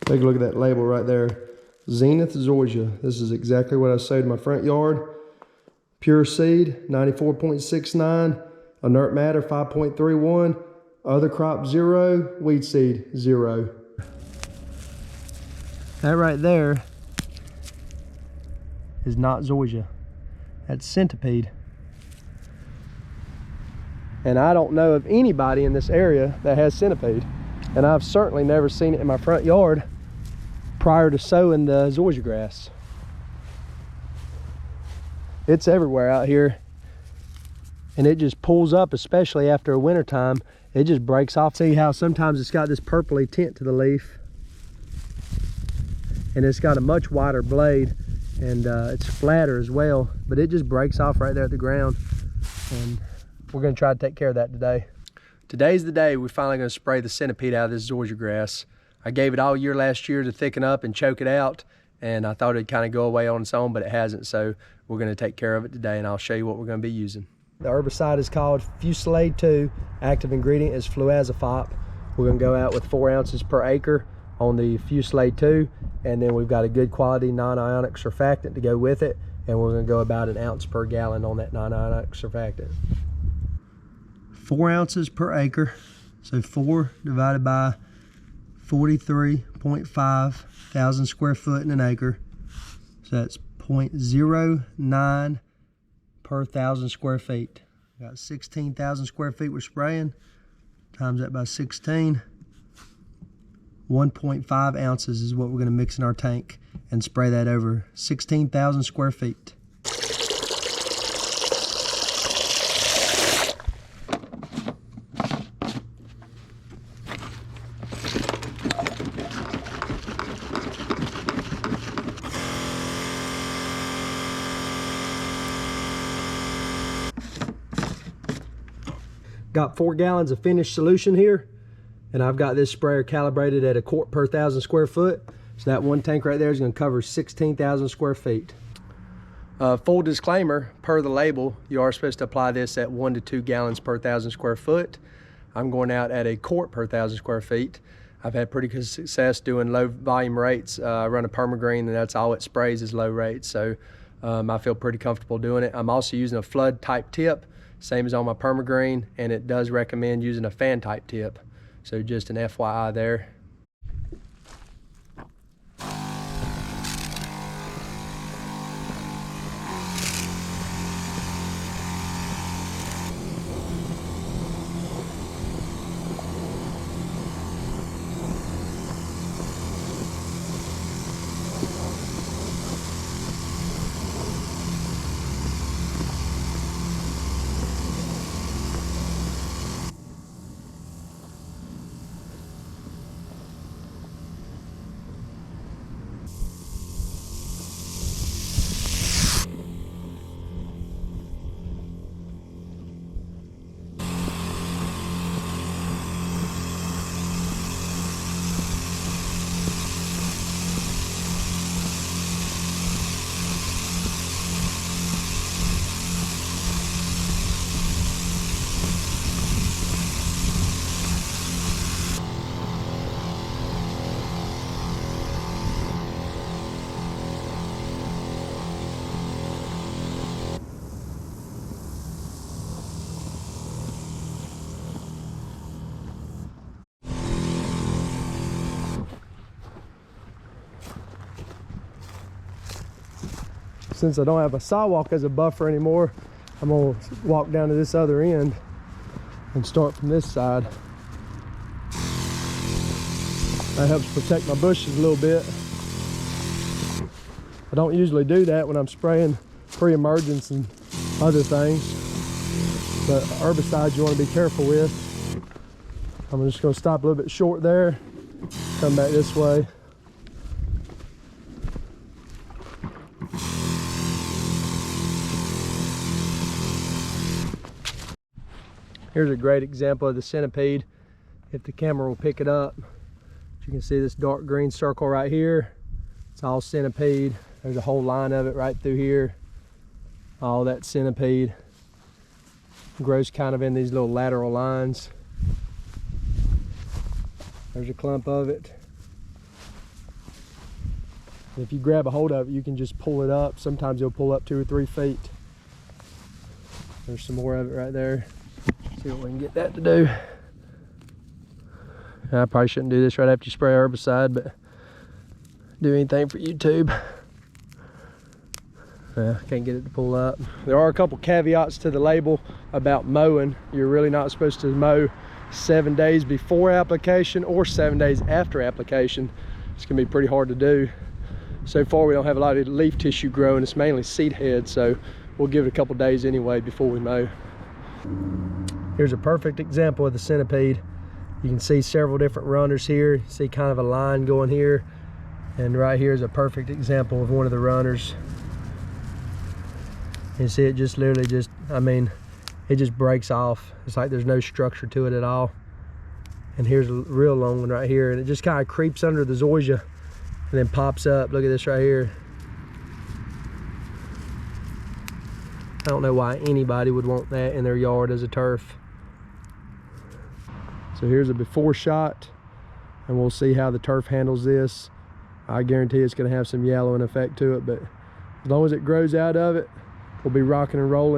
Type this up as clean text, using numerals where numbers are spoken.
Take a look at that label right there. Zenith Zoysia. This is exactly what I sowed in my front yard. Pure seed, 94.69. Inert matter, 5.31. Other crop, 0. Weed seed, 0. That right there is not Zoysia. That's Centipede. And I don't know of anybody in this area that has Centipede. And I've certainly never seen it in my front yard prior to sowing the zoysia grass. It's everywhere out here, and it just pulls up, especially after a winter time. It just breaks off. See how sometimes it's got this purpley tint to the leaf, and it's got a much wider blade, and it's flatter as well, but it just breaks off right there at the ground. And we're going to try to take care of that today. Today's the day we're finally going to spray the Centipede out of this zoysia grass. I gave it all year last year to thicken up and choke it out, and I thought it'd kind of go away on its own, but it hasn't. So we're going to take care of it today, and I'll show you what we're going to be using. The herbicide is called Fusilade 2. Active ingredient is fluazafop. We're going to go out with 4 ounces per acre on the Fusilade 2, and then we've got a good quality non-ionic surfactant to go with it, and we're going to go about 1 ounce per gallon on that non-ionic surfactant. 4 ounces per acre, so 4 divided by 43.5 thousand square foot in an acre, so that's 0.09 per 1,000 square feet. Got 16,000 square feet we're spraying, times that by 16. 1.5 ounces is what we're going to mix in our tank and spray that over 16,000 square feet. Got 4 gallons of finished solution here, and I've got this sprayer calibrated at 1 quart per 1,000 square foot. So that one tank right there is going to cover 16,000 square feet. Full disclaimer, per the label, you are supposed to apply this at 1 to 2 gallons per 1,000 square foot. I'm going out at 1 quart per 1,000 square feet. I've had pretty good success doing low volume rates. I run a permagreen, and that's all it sprays is low rates. So I feel pretty comfortable doing it. I'm also using a flood type tip, same as on my permagreen, and it does recommend using a fan type tip. So just an FYI there. Since I don't have a sidewalk as a buffer anymore, I'm gonna walk down to this other end and start from this side. That helps protect my bushes a little bit. I don't usually do that when I'm spraying pre-emergence and other things, but herbicides you want to be careful with. I'm just going to stop a little bit short there, come back this way. Here's a great example of the Centipede, if the camera will pick it up. You can see this dark green circle right here. It's all Centipede. There's a whole line of it right through here. All that Centipede. Grows kind of in these little lateral lines. There's a clump of it. And if you grab a hold of it, you can just pull it up. Sometimes it'll pull up 2 or 3 feet. There's some more of it right there. See what we can get that to do. I probably shouldn't do this right after you spray herbicide, but do anything for YouTube. Can't get it to pull up. There are a couple caveats to the label about mowing. You're really not supposed to mow 7 days before application or 7 days after application. It's gonna be pretty hard to do. So far we don't have a lot of leaf tissue growing. It's mainly seed head, so we'll give it a couple days anyway before we mow. Here's a perfect example of the Centipede. You can see several different runners here. You see kind of a line going here, and right here is a perfect example of one of the runners. You see it just literally just, I mean, it just breaks off. It's like there's no structure to it at all. And here's a real long one right here, and it just kind of creeps under the zoysia and then pops up. Look at this right here. I don't know why anybody would want that in their yard as a turf. So here's a before shot, and we'll see how the turf handles this. I guarantee it's going to have some yellowing effect to it, but as long as it grows out of it, we'll be rocking and rolling.